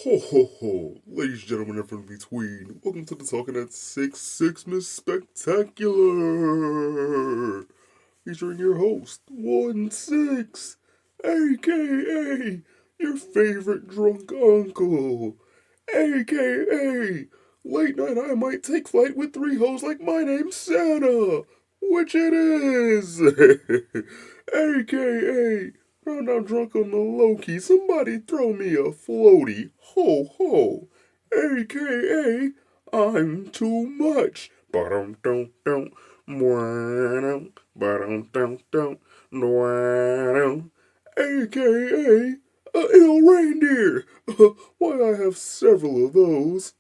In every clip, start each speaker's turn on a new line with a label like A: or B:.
A: Ho ho ho, ladies and gentlemen, everyone in between. Welcome to the Talking at 6 Miss Spectacular, featuring your host 1-6, aka your favorite drunk uncle, aka late night I might take flight with three hoes like my name's Santa, which it is, aka found out drunk on the low key. Somebody throw me a floaty. Ho ho. AKA I'm too much. Ba-dum dum dum. Ba-dum dum dum. AKA a ill reindeer. Why I have several of those.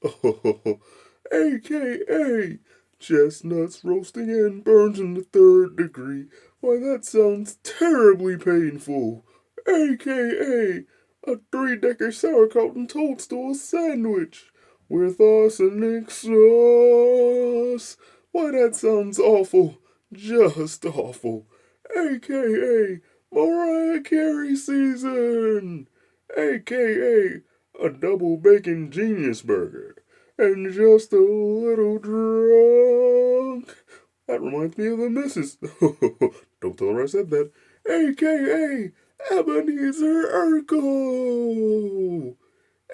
A: AKA chestnuts roasting and burns in the third degree. Why, that sounds terribly painful. AKA a three-decker sauerkraut and toadstool sandwich with arsenic sauce. Why, that sounds awful. Just awful. AKA Mariah Carey season. AKA a double bacon genius burger. And just a little drunk. That reminds me of the missus. Don't tell her I said that. AKA Ebenezer Urkel.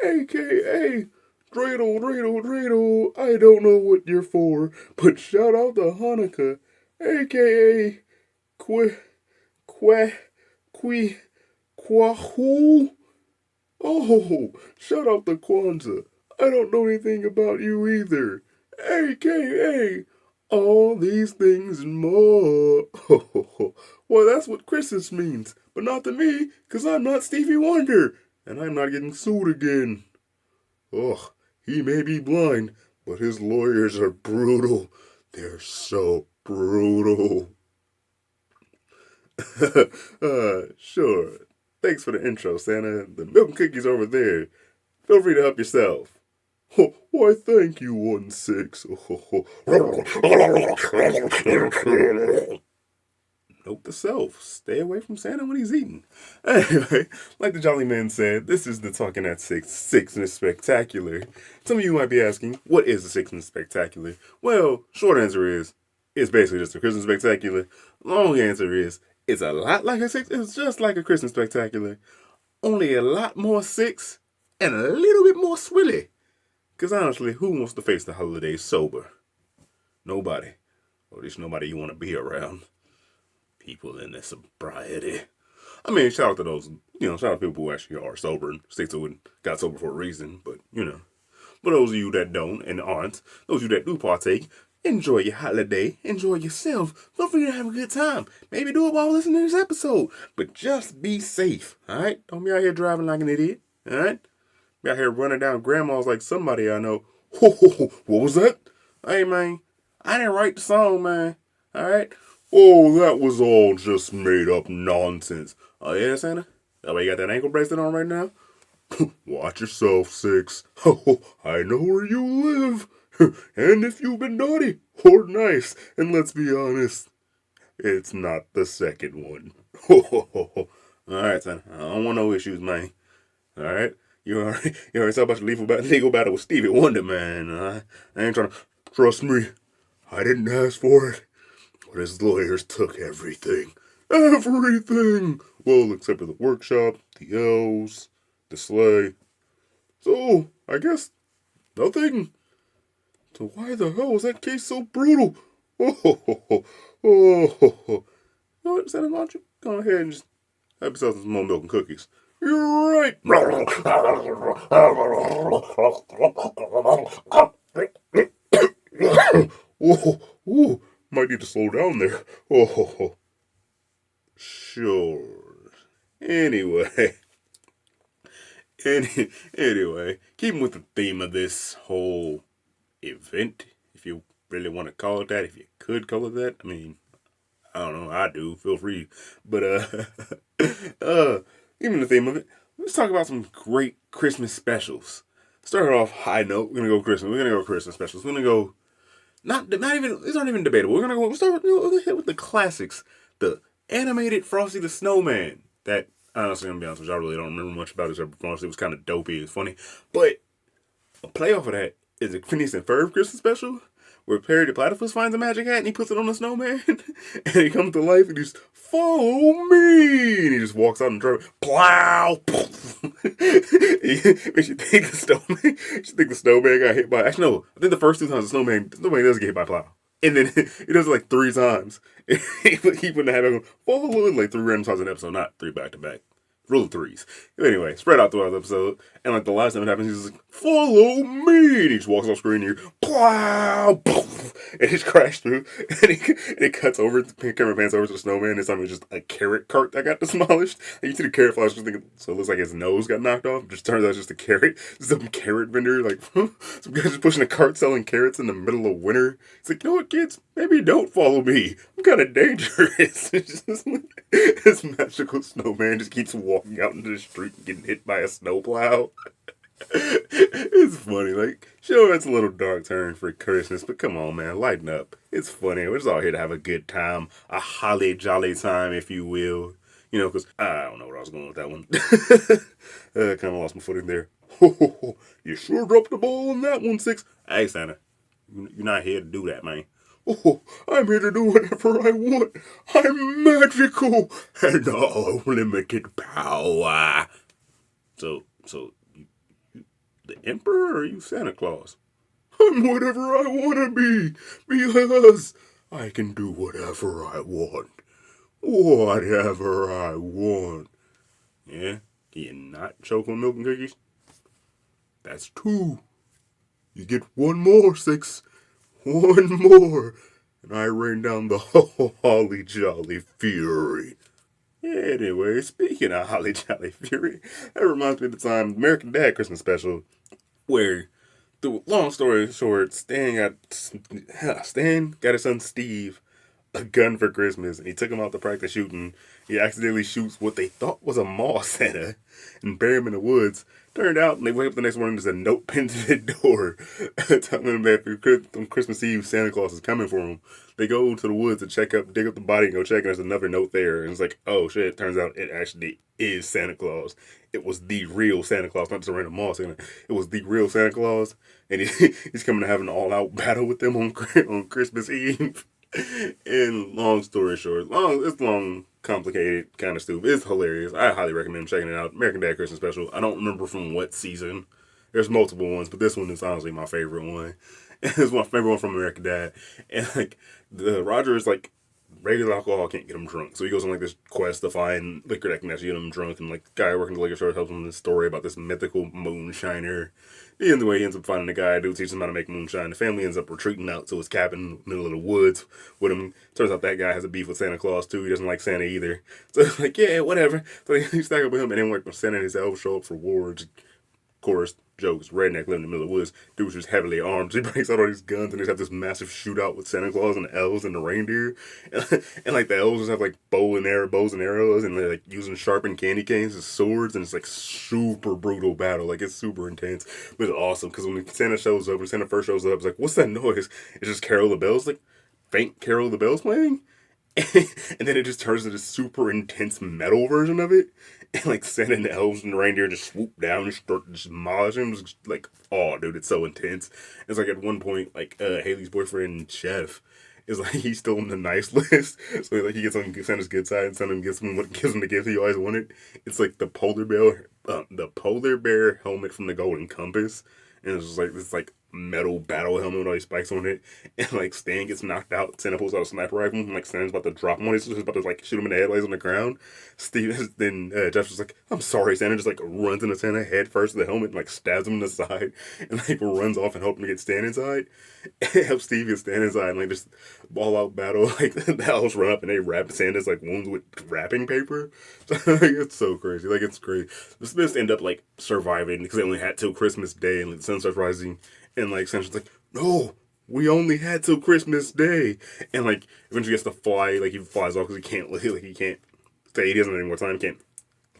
A: AKA Dreidel, Dreidel, Dreidel. I don't know what you're for, but shout out to Hanukkah. AKA Que, Que, Que, Quahoo. Oh, shout out to Kwanzaa. I don't know anything about you either. AKA all these things and more. Well, that's what Christmas means, but not to me, because I'm not Stevie Wonder, and I'm not getting sued again. Ugh, he may be blind, but his lawyers are brutal. They're so brutal. Sure. Thanks for the intro, Santa. The milk and cookies over there. Feel free to help yourself. Oh, why, thank you, 1-6. Note to self, stay away from Santa when he's eating. Anyway, like the Jolly Man said, this is the Talking at 6 Miss Spectacular. Some of you might be asking, what is the 6 Miss Spectacular? Well, short answer is, it's basically just a Christmas Spectacular. Long answer is, it's a lot like a 6, it's just like a Christmas Spectacular. Only a lot more 6 and a little bit more swilly. Because honestly, who wants to face the holidays sober? Nobody. Or at least nobody you want to be around. People in their sobriety. I mean, shout out to those, shout out to people who actually are sober and stick to it and got sober for a reason. But, For those of you that don't and aren't, those of you that do partake, enjoy your holiday. Enjoy yourself. Feel free to have a good time. Maybe do it while listening to this episode. But just be safe, alright? Don't be out here driving like an idiot, alright? Be out here running down grandmas like somebody I know. What was that? Hey, man, I didn't write the song, man. Alright? Oh, that was all just made up nonsense. Oh, yeah, Santa? That way you got that ankle bracelet on right now? Watch yourself, 6. I know where you live. And if you've been naughty or nice, and let's be honest, it's not the second one. Alright, Santa. I don't want no issues, man. Alright? You already saw about your legal battle with Stevie Wonder, man. I ain't trying to. Trust me, I didn't ask for it. But his lawyers took everything. Everything! Well, except for the workshop, the elves, the sleigh. So, I guess nothing. So why the hell was that case so brutal? Oh. You know what, Santa, why don't you go ahead and just have yourself some more milk and cookies? You're right. Whoa, might need to slow down there. Oh, sure. Anyway, keeping with the theme of this whole event, if you really want to call it that, if you could call it that. I mean, I don't know, I do. Feel free, but even the theme of it, let's talk about some great Christmas specials. Start off high note. We're gonna go Christmas. We're gonna go Christmas specials. We're gonna go. Not even. These aren't even debatable. We're gonna go. We'll start with. We'll hit with the classics. The animated Frosty the Snowman. That honestly, I'm gonna be honest with you, I really don't remember much about his performance. It was kind of dopey. It was funny, but a playoff of that is a Phineas and Ferb Christmas special where Perry the Platypus finds a magic hat and he puts it on the snowman and he comes to life and he's follow me and he just walks out and drives plow. Makes you think the snowman. You think the snowman got hit by. Actually, no. I think the first 2 times the snowman does get hit by plow. And then he does it like 3 times. He wouldn't have him follow like 3 random times in an episode, not 3 back to back. Rule of 3s. Anyway, spread out throughout the episode. And like the last time it happens, he's like, follow me. And he just walks off screen and you plow, and he just crashed through. And it cuts over, the camera pans over to the snowman. And it's just a carrot cart that got demolished. And you see the carrot flash, just thinking, so it looks like his nose got knocked off. It just turns out it's just a carrot. Some carrot vendor, like, some guy just pushing a cart selling carrots in the middle of winter. It's like, you know what, kids? Maybe don't follow me. I'm kind of dangerous. This magical snowman just keeps walking out into the street and getting hit by a snowplow. It's funny. Like, sure, it's a little dark turn for Christmas, but come on, man, lighten up. It's funny. We're just all here to have a good time, a holly jolly time, if you will. You know, because I don't know where I was going with that one. Kind of lost my footing there. You sure dropped the ball on that one, Six. Hey, Santa, you're not here to do that, man. Oh, I'm here to do whatever I want. I'm magical and unlimited power. So, you, the Emperor or are you Santa Claus? I'm whatever I want to be because I can do whatever I want. Whatever I want. Yeah? Can you not choke on milk and cookies? That's 2. You get 1 more, Six. 1 more, and I rain down the Holly Jolly Fury. Anyway, speaking of Holly Jolly Fury, that reminds me of the time American Dad Christmas special, where, the long story short, Stan got his son Steve a gun for Christmas, and he took him out to practice shooting. He accidentally shoots what they thought was a mall Santa and bury him in the woods. Turned out, and they wake up the next morning, there's a note pinned to the door telling them that on Christmas Eve, Santa Claus is coming for them. They go to the woods to dig up the body and go check, and there's another note there. And it's like, oh shit, turns out it actually is Santa Claus. It was the real Santa Claus, not just a random mall Santa. It was the real Santa Claus, and he's coming to have an all-out battle with them on Christmas Eve. And long story short, it's long, complicated, kind of stupid. It's hilarious. I highly recommend checking it out. American Dad Christmas Special. I don't remember from what season. There's multiple ones, but this one is honestly my favorite one. It's my favorite one from American Dad. And like the Roger is like regular alcohol can't get him drunk, so he goes on like this quest to find liquor that can actually get him drunk. And like the guy working the liquor store helps him with this story about this mythical moonshiner. And the way he ends up finding the guy who teaches him how to make moonshine. The family ends up retreating out to his cabin in the middle of the woods with him. Turns out that guy has a beef with Santa Claus too. He doesn't like Santa either. So it's like, yeah, whatever. So he stack up with him, and then when Santa and his elves show up for wars, of course, jokes, redneck living in the middle of the woods. Dude's just heavily armed. So he breaks out all these guns and they have this massive shootout with Santa Claus and the elves and the reindeer. And like the elves just have like bows and arrows and they're like using sharpened candy canes as swords, and it's like super brutal battle. Like it's super intense. But it's awesome because when Santa first shows up, it's like, what's that noise? It's just Carol the Bells, like faint Carol of the Bells playing. And then it just turns into this super intense metal version of it. And like Santa and the elves and the reindeer just swoop down and start to demolish him. It's just like, oh, dude, it's so intense. It's like at one point, like Haley's boyfriend, Chef, is like, he's still on the nice list. So like he gets on Santa's good side and Santa gives him the gift he always wanted. It's like the polar bear helmet from the Golden Compass. And it's just like this like metal battle helmet with all these spikes on it. And like Stan gets knocked out. Santa pulls out a sniper rifle. And like Stan's about to drop him on. He's just about to like shoot him in the head while he's on the ground. Jeff's just like, I'm sorry. Santa just like runs into Santa head first with the helmet and like stabs him in the side. And like runs off and helps him to get Stan inside. And helps Steve get Stan inside. And like just ball out battle. Like the elves run up and they wrap Santa's like wounds with wrapping paper. It's so crazy. Like it's crazy. The Smiths end up like surviving because they only had till Christmas Day and like, the sun starts rising. And like Santa's like, no, we only had till Christmas Day. And like eventually he has to fly. Like he flies off because he can't stay. He doesn't have any more time.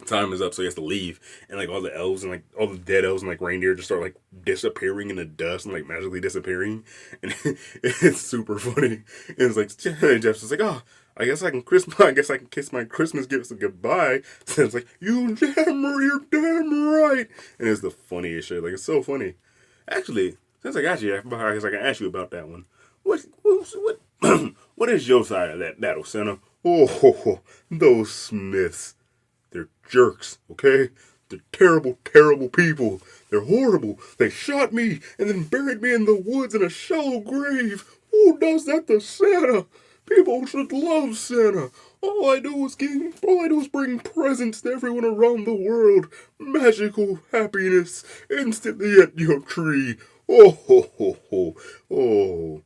A: Time is up, so he has to leave. And like all the elves and like all the dead elves and like reindeer just start like disappearing in the dust and like magically disappearing. And it's super funny. And it's like Jeff's just like, oh, I guess I can kiss my Christmas gifts goodbye. So it's like, you're damn right. And it's the funniest shit. Like, it's so funny. Actually, since I got you, I guess I can ask you about that one. What what is your side of that battle, Santa? Oh, those Smiths. They're jerks, okay? They're terrible, terrible people. They're horrible. They shot me and then buried me in the woods in a shallow grave. Who does that to Santa? People should love Santa. All I do is bring presents to everyone around the world. Magical happiness instantly at your tree. Oh, ho, ho, ho. Oh.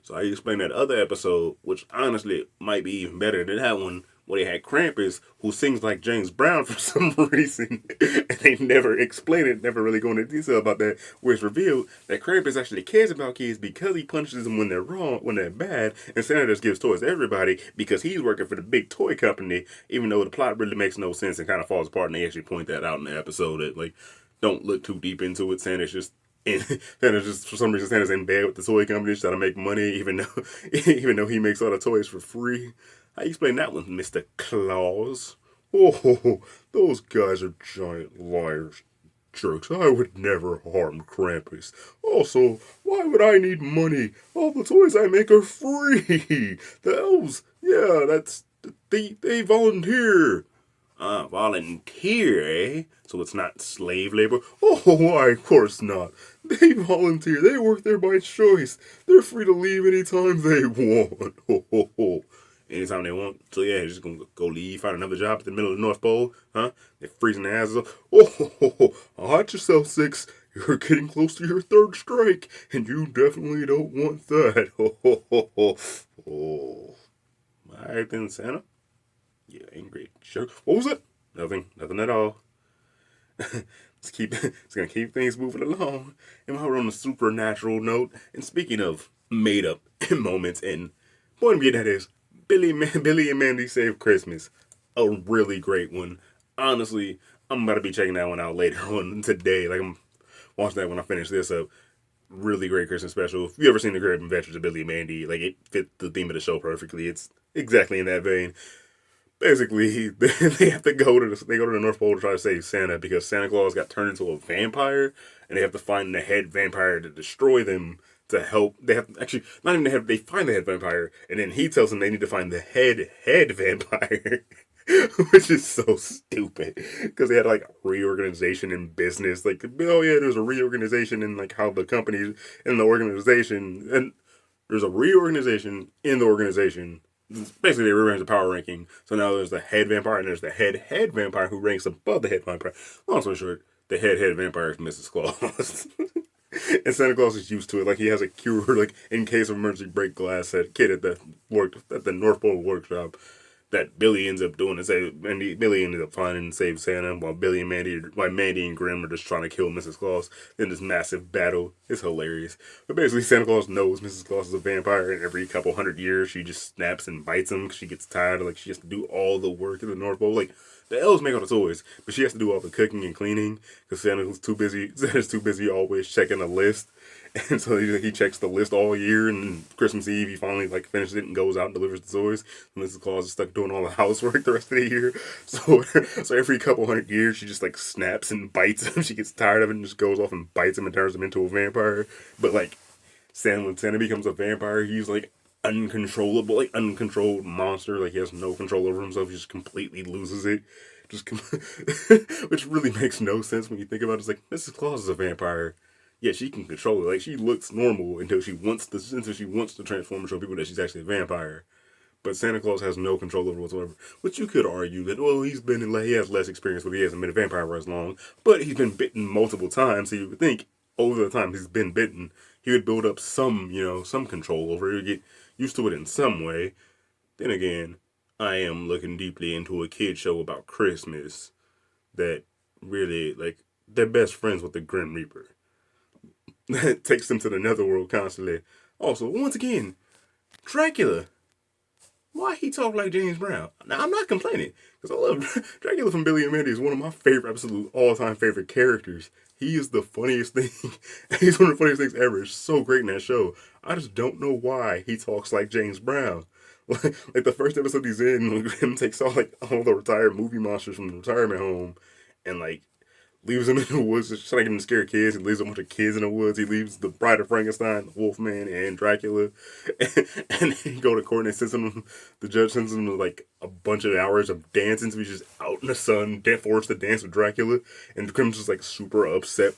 A: So I explained that other episode, which honestly might be even better than that one, where they had Krampus, who sings like James Brown for some reason. And they never explain it, never really go into detail about that, where it's revealed that Krampus actually cares about kids because he punishes them when they're wrong, when they're bad, and Santa just gives toys to everybody because he's working for the big toy company, even though the plot really makes no sense and kind of falls apart, and they actually point that out in the episode that, like, don't look too deep into it. Santa's just and Santa's just for some reason Santa's in bed with the toy company trying to make money, even though he makes all the toys for free. How you explain that one, Mr. Claus? Oh, those guys are giant liars, jerks. I would never harm Krampus. Also, why would I need money? All the toys I make are free. The elves, yeah, they volunteer. Volunteer, eh? So it's not slave labor? Oh, why, of course not. They volunteer. They work there by choice. They're free to leave anytime they want. Ho, ho, ho. Anytime they want. So yeah, they're just gonna go leave, find another job at the middle of the North Pole, huh? They're freezing their asses off. Oh, ho, ho, ho. Watch yourself, Six. You're getting close to your third strike, and you definitely don't want that. Ho, ho, ho, ho. Oh. Alright then, Santa. Yeah, angry. Sure. What was it? Nothing at all. It's gonna keep things moving along. And while we're on a supernatural note, and speaking of made up moments, and one being that is Billy and Mandy Save Christmas, a really great one. Honestly, I'm about to be checking that one out later on today. Like I'm watching that when I finish this up. Really great Christmas special. If you ever seen The Great Adventures of Billy and Mandy, like it fit the theme of the show perfectly. It's exactly in that vein. Basically, they have to go to the North Pole to try to save Santa because Santa Claus got turned into a vampire, and they have to find the head vampire to destroy them to help. They have actually not even they find the head vampire, and then he tells them they need to find the head vampire. Which is so stupid because they had like reorganization in business. Like, oh yeah, there's a reorganization in like how the companies in the organization, and there's a reorganization in the organization. Basically, they rearranged the power ranking. So now there's the head vampire and there's the head vampire who ranks above the head vampire. Long story short, the head vampire is Mrs. Claus. And Santa Claus is used to it. Like he has a cure, like in case of emergency, break glass. That kid at the North Pole workshop that Billy ends up doing and Billy ended up finding and saved Santa while Mandy and Grim are just trying to kill Mrs. Claus in this massive battle. It's hilarious. But basically, Santa Claus knows Mrs. Claus is a vampire, and every couple hundred years she just snaps and bites him because she gets tired. Like she has to do all the work in the North Pole. Like the elves make all the toys, but she has to do all the cooking and cleaning because Santa's too busy always checking a list. And so he checks the list all year, and Christmas Eve he finally like finishes it and goes out and delivers the toys. And Mrs. Claus is stuck doing all the housework the rest of the year. So every couple hundred years she just like snaps and bites him. She gets tired of it and just goes off and bites him and turns him into a vampire. But like when Santa becomes a vampire, he's like uncontrollable, like uncontrolled monster. Like he has no control over himself. He just completely loses it. Which really makes no sense when you think about it. It's like Mrs. Claus is a vampire. Yeah, she can control it. Like she looks normal until she wants to transform and show people that she's actually a vampire. But Santa Claus has no control over whatsoever. Which you could argue that he has less experience, but he hasn't been a vampire for as long. But he's been bitten multiple times, so you would think over the time he's been bitten, he would build up some control over it. He would get used to it in some way. Then again, I am looking deeply into a kid show about Christmas that really like they're best friends with the Grim Reaper. That takes them to the netherworld constantly. Also, once again, Dracula. Why he talk like James Brown? Now, I'm not complaining, because I love Dracula from Billy and Mandy is one of my favorite, absolute all-time favorite characters. He is the funniest thing. He's one of the funniest things ever. It's so great in that show. I just don't know why he talks like James Brown. Like the first episode he's in, him takes all the retired movie monsters from the retirement home, and like leaves them in the woods, just trying to get him to scare kids. He leaves a bunch of kids in the woods. He leaves the Bride of Frankenstein, the Wolfman, and Dracula. And he go to court and sends him, the judge sends him like a bunch of hours of dancing. So he's just out in the sun, forced to dance with Dracula. And Grim's just like super upset,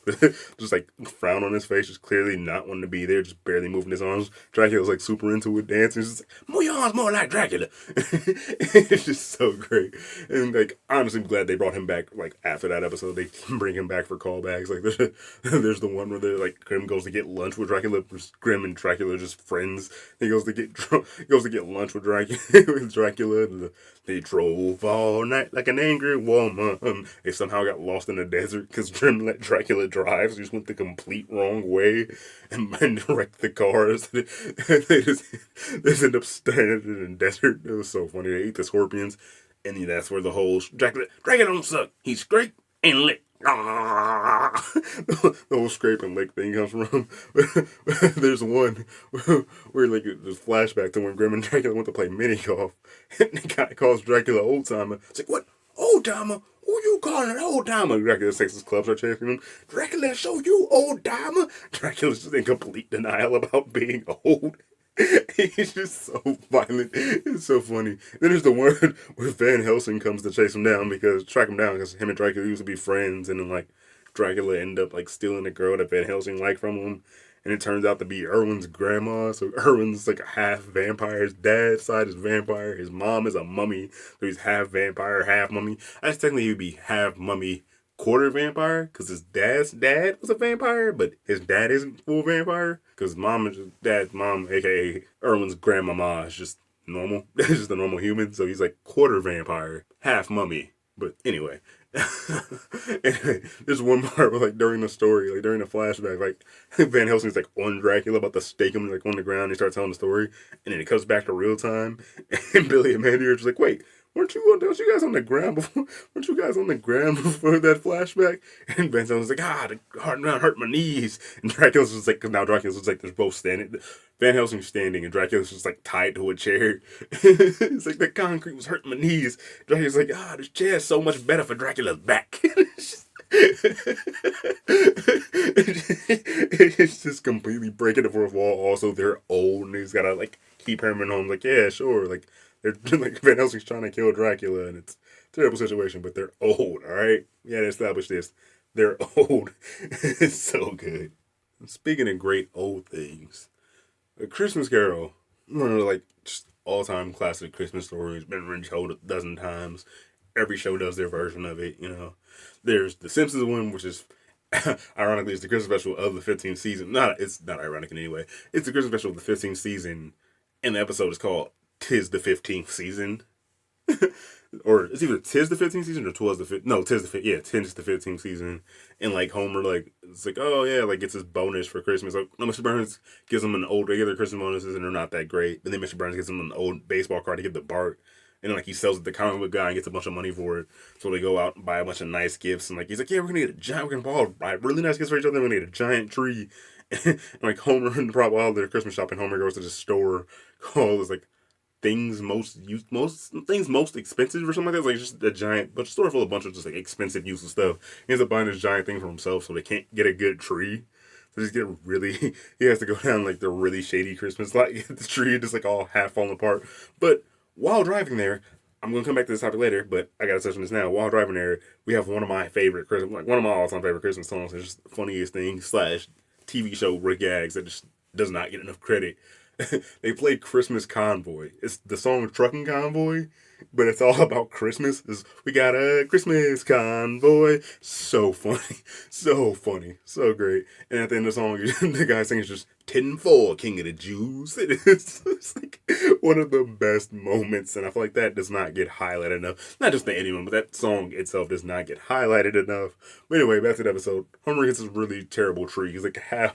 A: just like frown on his face, just clearly not wanting to be there, just barely moving his arms. Dracula's like super into it, dancing. He's just like, move your arms more like Dracula. It's just so great. And like, honestly, I'm glad they brought him back like after that episode. They bring him back for callbacks. Like there's the one where they're like Grim goes to get lunch with Dracula. Grim and Dracula are just friends. He goes to get lunch with Dracula. With Dracula, and they drove all night like an angry woman. They somehow got lost in the desert because Grim let Dracula drive. So he just went the complete wrong way and wrecked the cars. They just end up stranded in the desert. It was so funny. They ate the scorpions, and that's where the whole Dracula don't suck. He's great and lick. The whole scrape and lick thing comes from. There's one where like there's flashback to when Grim and Dracula went to play mini golf, and the guy calls Dracula old timer. It's like, what old timer? Who you calling an old timer? Dracula takes his clubs are chasing him. Dracula, show you old timer. Dracula's just in complete denial about being old. He's just so violent. It's so funny. Then there's the one where Van Helsing comes to chase him down track him down because him and Dracula used to be friends, and then like Dracula ended up like stealing the girl that Van Helsing liked from him, and it turns out to be Erwin's grandma. So Erwin's like a half vampire. His dad's side is vampire. His mom is a mummy, so he's half vampire, half mummy. I guess technically he'd be half mummy, quarter vampire, because his dad's dad was a vampire, but his dad isn't full vampire, because dad's mom, aka Erwin's grandmama, is just normal. It's just a normal human, so he's like quarter vampire, half mummy. But anyway, there's one part where like during the story, like during the flashback, like Van Helsing's like on Dracula about to stake him like on the ground, and he starts telling the story, and then it comes back to real time, and Billy and Mandy are just like, wait, weren't you guys on the ground before? Weren't you guys on the ground before that flashback? And Ben was like, the hard ground hurt my knees. And Dracula's just like, because now Dracula's just like, they're both standing. Van Helsing's standing, and Dracula's just like tied to a chair. It's like the concrete was hurting my knees. Dracula's like, this chair's so much better for Dracula's back. It's just completely breaking the fourth wall. Also, they're old, and he's gotta like keep Herman home. Like, yeah, sure, like. They're like Van Helsing's trying to kill Dracula, and it's a terrible situation, but they're old, all right? We got to establish this. They're old. It's so good. Speaking of great old things, A Christmas Carol, one of like just all-time classic Christmas stories, been told a dozen times. Every show does their version of it, you know. There's the Simpsons one, which is ironically it's the Christmas special of the 15th season. It's not ironic in any way. It's the Christmas special of the 15th season, and the episode is called "'Tis the 15th season," or it's either "'Tis the 15th season" or "'Twas the 15th." No, "'Tis the 15th season." And like Homer, like it's like, oh yeah, like gets his bonus for Christmas. Like Mr. Burns gives him they get their Christmas bonuses and they're not that great. But then Mr. Burns gives him an old baseball card to give to Bart, and then like he sells it to the comic book guy and gets a bunch of money for it. So they go out and buy a bunch of nice gifts, and like he's like, yeah, we're gonna buy really nice gifts for each other. We're gonna get a giant tree. And like Homer and while they're Christmas shopping, Homer goes to the store called this like things most expensive or something like that. It's like just a giant store full of a bunch of just like expensive useless stuff. He ends up buying this giant thing for himself, so they can't get a good tree. So just get really, he has to go down like the really shady Christmas lot, get the tree just like all half falling apart. But while driving there, I'm gonna come back to this topic later, but I gotta touch on this now. While driving there, we have one of my favorite Christmas, like one of my all-time favorite Christmas songs. It's just the funniest thing / TV show gags that just does not get enough credit. They played Christmas Convoy. It's the song Trucking Convoy, but it's all about Christmas. We got a Christmas convoy. So funny. So funny. So great. And at the end of the song, the guy sings just 10-4, King of the Jews. It's like one of the best moments, and I feel like that does not get highlighted enough. Not just the ending one, but that song itself does not get highlighted enough. But anyway, back to the episode. Homer gets this really terrible tree. He's like half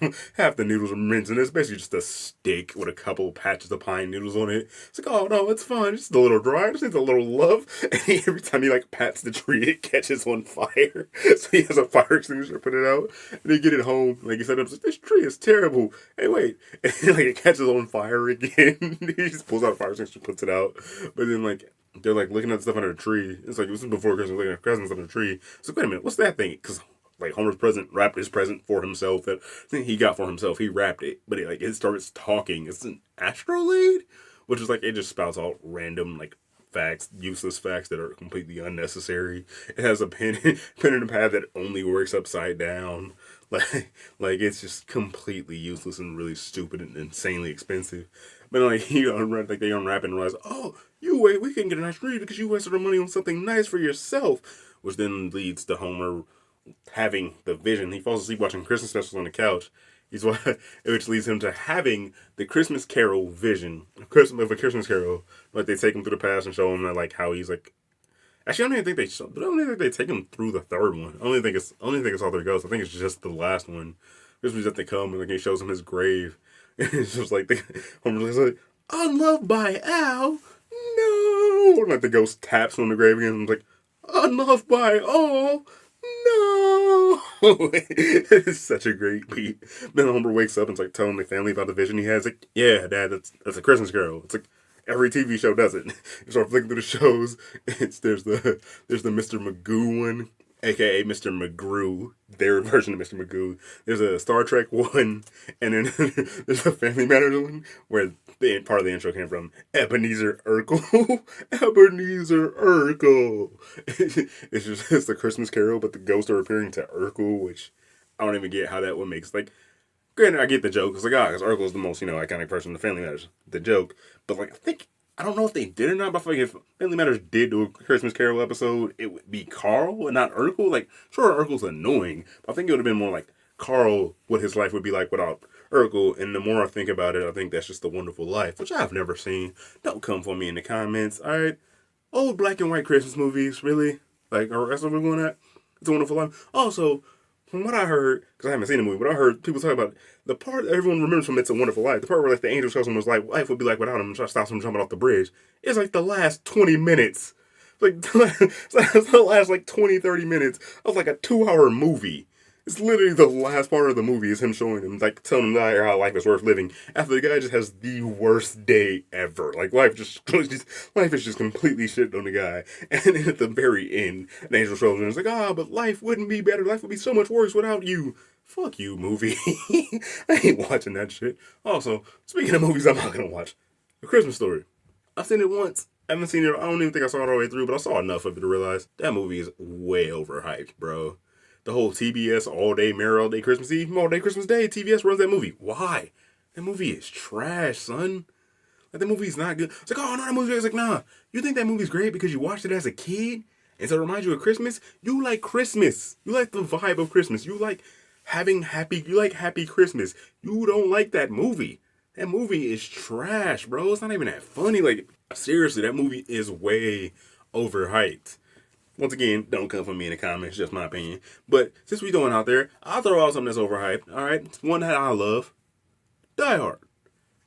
A: the noodles are minced, and it's basically just a stick with a couple patches of pine noodles on it. It's like, oh no, it's fine. It's just a little dry. I just sends a little love, and every time he like pats the tree, it catches on fire. So he has a fire extinguisher to put it out, and they get it home. Like he said, like, this tree is terrible. Hey, wait, and like it catches on fire again. He just pulls out a fire extinguisher, puts it out, but then like they're like looking at stuff under a tree. It's like this is before Christmas, looking at presents under a tree. So wait a minute, what's that thing? Because like Homer's present wrapped his present for himself that he got for himself. He wrapped it, but it starts talking. It's an astrolabe, which is like it just spouts out random like facts, useless facts that are completely unnecessary. It has a pen and a pad that only works upside down. Like it's just completely useless and really stupid and insanely expensive. But like like they unwrap it and realize, oh, we can get a nice read because you wasted our money on something nice for yourself, which then leads to Homer having the vision. He falls asleep watching Christmas specials on the couch. Which leads him to having the Christmas Carol vision of a Christmas Carol. Like they take him through the past and show him that like how he's like. Actually, I don't even think they take him through the third one. I only think it's all there goes. I think it's just the last one. This was that they come and like he shows him his grave. And it's just like Homer's like, unloved by Al. No, and like the ghost taps on the grave again. And like, unloved by all. No, it's such a great beat. Then Homer wakes up and is like telling the family about the vision he has. Like, yeah, Dad, that's a Christmas Carol. It's like every TV show does it. You start flicking through the shows. There's the Mr. Magoo one, aka Mr. McGrew, their version of Mr. Magoo. There's a Star Trek one, and then there's a Family Matters one where the part of the intro came from Ebenezer Urkel. Ebenezer Urkel. It's the Christmas Carol, but the ghosts are appearing to Urkel, which I don't even get how that one makes. Like, granted, I get the joke. It's like, because Urkel is the most, iconic person in the Family Matters. The joke. But, like, I don't know if they did or not, but I feel like if Family Matters did do a Christmas Carol episode, it would be Carl and not Urkel. Like, sure, Urkel's annoying, but I think it would have been more like Carl, what his life would be like without Urkel. And the more I think about it, I think that's just a Wonderful Life, which I've never seen. Don't come for me in the comments, alright? Old black and white Christmas movies, really? Like, that's what we're going at? It's a Wonderful Life. Also, from what I heard, because I haven't seen the movie, but I heard people talk about the part that everyone remembers from It's a Wonderful Life, the part where like the angel shows him was like life would be like without him and stops him jumping off the bridge. It's like the last 20 minutes. Like the last like 20, 30 minutes of like a 2-hour movie. It's literally the last part of the movie is him showing him, like telling him how life is worth living. After the guy just has the worst day ever. Like life is just completely shit on the guy. And then at the very end, the angel shows him and it's like, but life wouldn't be better. Life would be so much worse without you. Fuck you, movie. I ain't watching that shit. Also, speaking of movies I'm not gonna watch, A Christmas Story. I've seen it once. I haven't seen it. I don't even think I saw it all the way through, but I saw enough of it to realize that movie is way overhyped, bro. The whole TBS all day, Merry all day, Christmas Eve, all day, Christmas Day, TBS runs that movie. Why? That movie is trash, son. Like, that movie's not good. It's like, oh, no, that movie is like, nah. You think that movie's great because you watched it as a kid? And so it reminds you of Christmas? You like Christmas. You like the vibe of Christmas. You like happy Christmas. You don't like that movie. That movie is trash, bro. It's not even that funny. Like, seriously, that movie is way overhyped. Once again, don't come for me in the comments, just my opinion. But since we throwing out there, I'll throw out something that's overhyped. Alright, it's one that I love. Die Hard.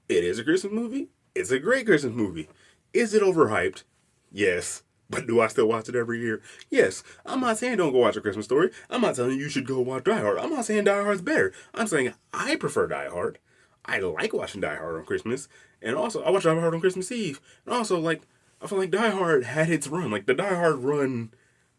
A: It is a Christmas movie. It's a great Christmas movie. Is it overhyped? Yes. But do I still watch it every year? Yes. I'm not saying don't go watch A Christmas Story. I'm not telling you should go watch Die Hard. I'm not saying Die Hard's better. I'm saying I prefer Die Hard. I like watching Die Hard on Christmas. And also, I watch Die Hard on Christmas Eve. And also, like, I feel like Die Hard had its run. Like, the Die Hard run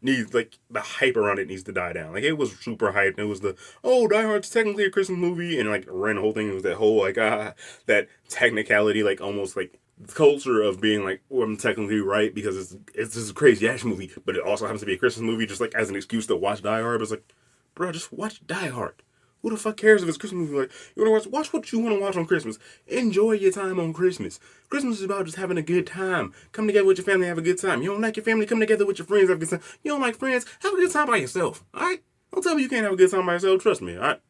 A: needs, like, the hype around it needs to die down. Like, it was super hyped. It was Die Hard's technically a Christmas movie. And, like, ran the whole thing. It was that whole, like, that technicality, like, almost, like, the culture of being like, I'm technically right because it's this crazy action movie, but it also happens to be a Christmas movie, just like as an excuse to watch Die Hard. But it's like, bro, just watch Die Hard. Who the fuck cares if it's a Christmas movie? Like, you want to watch what you want to watch on Christmas. Enjoy your time on Christmas. Christmas is about just having a good time. Come together with your family, have a good time. You don't like your family, come together with your friends, have a good time. You don't like friends, have a good time by yourself. Alright? Don't tell me you can't have a good time by yourself. Trust me. Alright?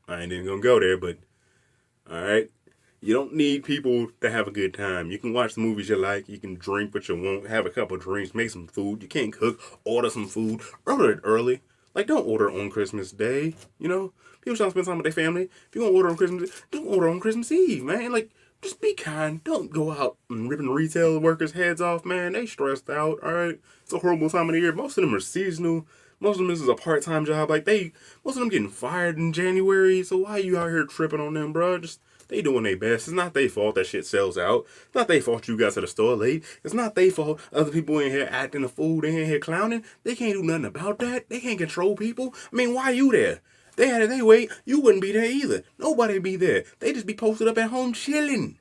A: I ain't even gonna go there, but alright? You don't need people to have a good time. You can watch the movies you like. You can drink what you want. Have a couple drinks. Make some food. You can't cook. Order some food. Order it early. Like, don't order on Christmas Day. You know? People trying to spend time with their family. If you want to order on Christmas Day, don't order on Christmas Eve, man. Like, just be kind. Don't go out and ripping retail workers' heads off, man. They stressed out, all right? It's a horrible time of the year. Most of them are seasonal. Most of them this is a part-time job. Like, most of them getting fired in January. So why you out here tripping on them, bro? Just, they doing their best. It's not their fault that shit sells out. It's not their fault you got to the store late. It's not their fault other people in here acting a fool. They in here clowning. They can't do nothing about that. They can't control people. I mean, why you there? They had it their way, you wouldn't be there either. Nobody be there. They just be posted up at home chilling.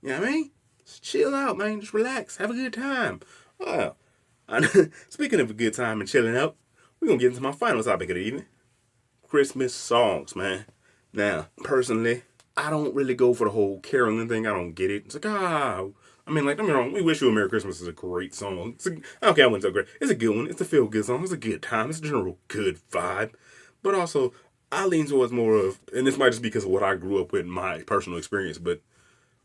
A: You know what I mean? Just chill out, man. Just relax. Have a good time. Oh, speaking of a good time and chilling out, we're going to get into my final topic of the evening. Christmas songs, man. Now, personally, I don't really go for the whole caroling thing. I don't get it. It's like, I mean, like, don't get me wrong. We Wish You a Merry Christmas is a great song. Okay, I wouldn't say great. It's a good one. It's a feel-good song. It's a good time. It's a general good vibe. But also, I lean towards more of, and this might just be because of what I grew up with, my personal experience, but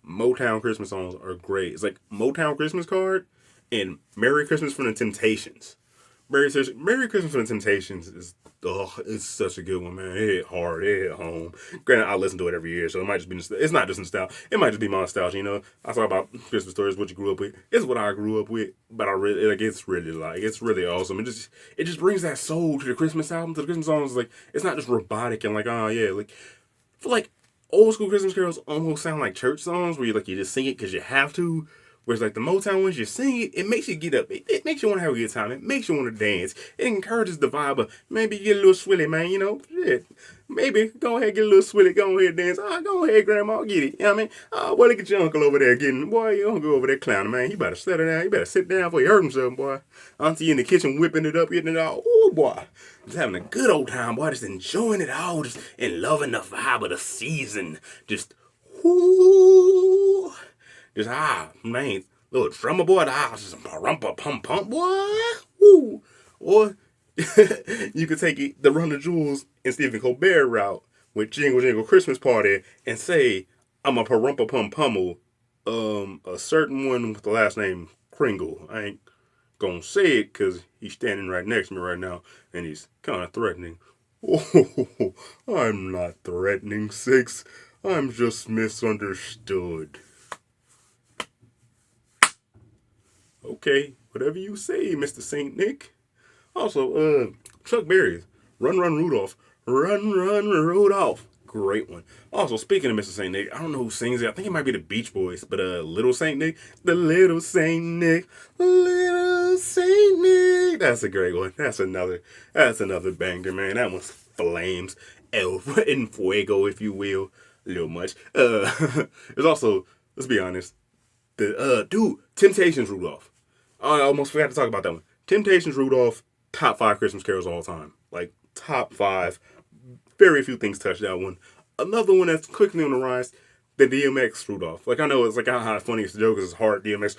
A: Motown Christmas songs are great. It's like Motown Christmas Card and Merry Christmas from the Temptations. Merry Christmas from the Temptations is, it's such a good one, man. It hit hard, it hit home. Granted, I listen to it every year, so it might just be, it's not just nostalgia. It might just be my nostalgia, you know. I talk about Christmas stories, what you grew up with. It's what I grew up with, but I really, like, it's really awesome. It just brings that soul to the Christmas album, to the Christmas songs. Like, it's not just robotic and like, oh yeah, like, I feel like old school Christmas carols almost sound like church songs where you just sing it because you have to. Whereas like the Motown ones, you sing it, it makes you get up. It makes you want to have a good time. It makes you want to dance. It encourages the vibe of maybe you get a little swilly, man, you know. Shit. Maybe go ahead, get a little swilly, go ahead, dance. Go ahead, grandma, get it. You know what I mean? Boy, look at your uncle over there getting, boy, your uncle over there clowning, man. You better settle down. You better sit down before you hurt himself, boy. Auntie in the kitchen whipping it up, getting it all. Ooh, boy. Just having a good old time, boy. Just enjoying it all. Just and loving the vibe of the season. Just, whoo. Just, man, little drummer boy, just parumpa pum pum, boy. Woo. Or you could take it, the Run the Jewels and Stephen Colbert route with Jingle Jingle Christmas Party and say, I'm a parumpa pum pummel, a certain one with the last name Kringle. I ain't gonna say it because he's standing right next to me right now and he's kind of threatening. Oh, I'm not threatening, Six. I'm just misunderstood. Okay, whatever you say, Mr. Saint Nick. Also, Chuck Berry's Run Run Rudolph. Run Run Rudolph. Great one. Also, speaking of Mr. Saint Nick, I don't know who sings it. I think it might be the Beach Boys, but Little Saint Nick. The Little Saint Nick. Little Saint Nick. That's a great one. That's another banger, man. That one's flames. El en fuego, if you will. A little much. There's also, let's be honest, Temptations Rudolph. I almost forgot to talk about that one. Temptations Rudolph, top 5 Christmas carols of all time. Like, top 5. Very few things touch that one. Another one that's quickly on the rise, the DMX Rudolph. Like, I know it's like how funny it's the joke is hard. DMX,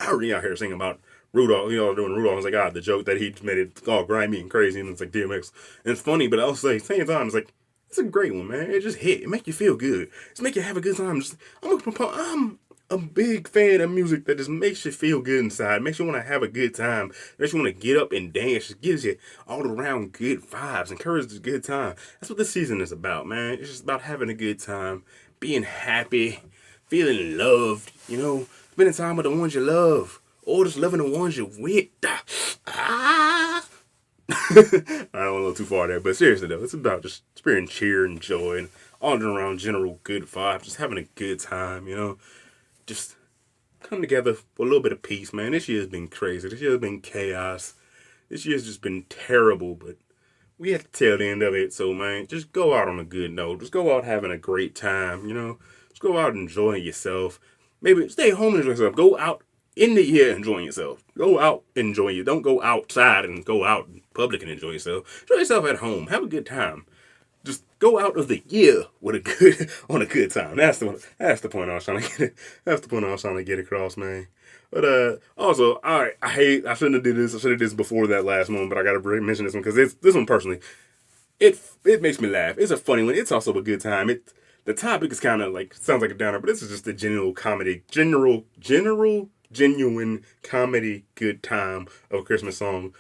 A: already out here singing about Rudolph, doing Rudolph. It's like, the joke that he made it all grimy and crazy, and it's like DMX. And it's funny, but I also say, at the same time, it's like, it's a great one, man. It just hit. It make you feel good. Just make you have a good time. I'm a big fan of music that just makes you feel good inside, makes you want to have a good time, makes you want to get up and dance, just gives you all around good vibes, encourages a good time. That's what this season is about, man. It's just about having a good time, being happy, feeling loved, spending time with the ones you love, or just loving the ones you're with. I don't want a little too far there, but seriously though, it's about just spreading cheer and joy and all around general good vibes, just having a good time, just come together for a little bit of peace, man. This year's been crazy. This year's been chaos. This year's just been terrible, but we have to tell the end of it. So, man, just go out on a good note. Just go out having a great time, Just go out enjoying yourself. Maybe stay home and enjoy yourself. Go out in the year enjoying yourself. Go out enjoying you. Don't go outside and go out in public and enjoy yourself. Enjoy yourself at home. Have a good time. Just go out of the year with on a good time. That's the point I was trying to get. That's the point I was trying to get across, man. But also, all right, I shouldn't have did this. I should have did this before that last one, but I gotta mention this one because this one personally, it makes me laugh. It's a funny one. It's also a good time. The topic is kind of like sounds like a downer, but this is just a genuine comedy good time of a Christmas song.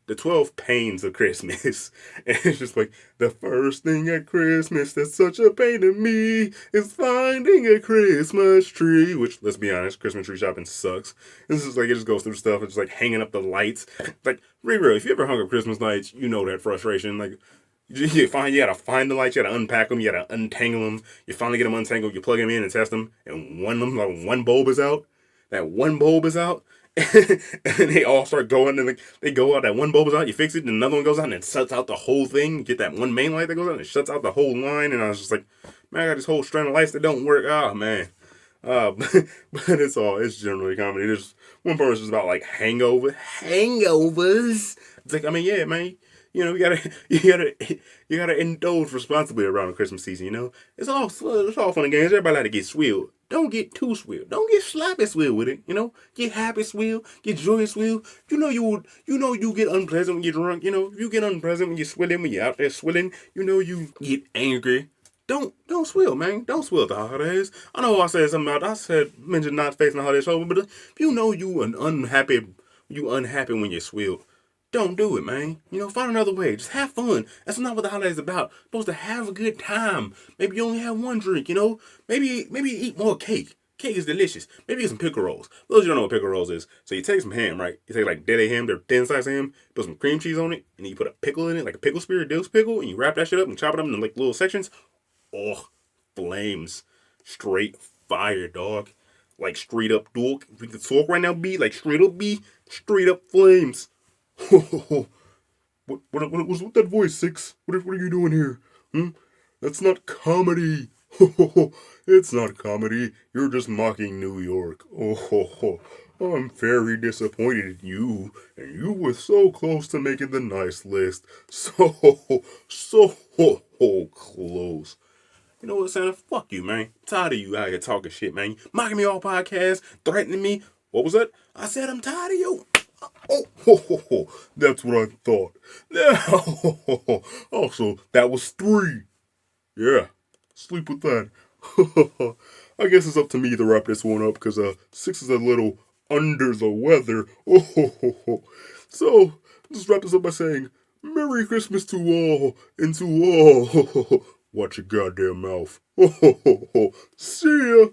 A: the 12 pains of Christmas. And it's just like, the first thing at Christmas that's such a pain to me is finding a Christmas tree. Which, let's be honest, Christmas tree shopping sucks. This is like, it just goes through stuff. It's like hanging up the lights. Like, really, if you ever hung up Christmas lights, you know that frustration. Like, you gotta find the lights, you gotta unpack them, you gotta untangle them. You finally get them untangled, you plug them in and test them, and one bulb is out. That one bulb is out. And they all start going, and they go out. That one bulb is out. You fix it, and another one goes out, and it shuts out the whole thing. You get that one main light that goes out, and it shuts out the whole line. And I was just like, man, I got this whole strand of lights that don't work. Oh man, but it's generally comedy. There's one part is about like hangovers. It's like, I mean, yeah, man. You know, you gotta indulge responsibly around the Christmas season. You know, it's all fun and games. Everybody like to get swilled. Don't get too swilled. Don't get sloppy swilled with it. You know, get happy swilled, get joyous swilled. You get unpleasant when you're drunk. You know, you get unpleasant when you're swilling, when you're out there swilling. You know, you get angry. Don't swill, man. Don't swill at the holidays. I know I said something about. Mentioned not facing the holidays over, but if you know you unhappy when you're swilled. Don't do it, man. You know, find another way. Just have fun. That's not what the holidays about. You're supposed to have a good time. Maybe you only have one drink, you know? Maybe eat more cake. Cake is delicious. Maybe get some pickle rolls. Those of you don't know what pickle rolls is. So you take some ham, right? You take like dead ham, they're thin sliced ham, put some cream cheese on it, and then you put a pickle in it, like a pickle spear, Dill's pickle, and you wrap that shit up and chop it up into like little sections. Oh, flames. Straight fire, dog. Like straight up dog. We can talk right now, B. Like straight up flames. What was with that voice, Six? What are you doing here? That's not comedy. It's not comedy. You're just mocking New York. I'm very disappointed in you. And you were so close to making the nice list. So close. You know what, Santa? Fuck you, man. I'm tired of you out here talking shit, man. Mocking me all podcasts, threatening me. What was that? I said I'm tired of you. That's what I thought. Also, that was 3. Yeah, sleep with that. I guess it's up to me to wrap this one up because 6 is a little under the weather. So, just wrap this up by saying, Merry Christmas to all, and to all, watch your goddamn mouth. See ya.